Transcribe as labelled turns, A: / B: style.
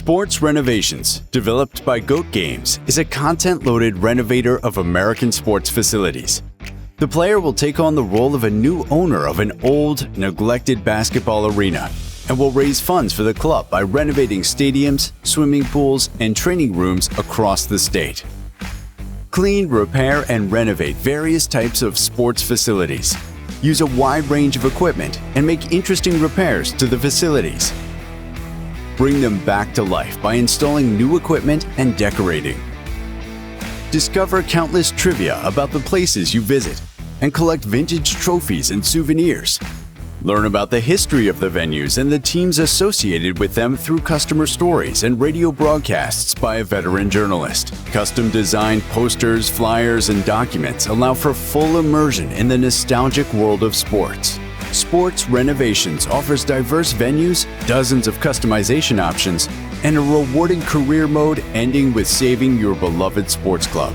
A: Sports Renovations, developed by Goat Games, is a content-loaded renovator of American sports facilities. The player will take on the role of a new owner of an old, neglected basketball arena and will raise funds for the club by renovating stadiums, swimming pools, and training rooms across the state. Clean, repair, and renovate various types of sports facilities. Use a wide range of equipment and make interesting repairs to the facilities. Bring them back to life by installing new equipment and decorating. Discover countless trivia about the places you visit and collect vintage trophies and souvenirs. Learn about the history of the venues and the teams associated with them through customer stories and radio broadcasts by a veteran journalist. Custom-designed posters, flyers, and documents allow for full immersion in the nostalgic world of sports. Sports Renovations offers diverse venues, dozens of customization options, and a rewarding career mode ending with saving your beloved sports club.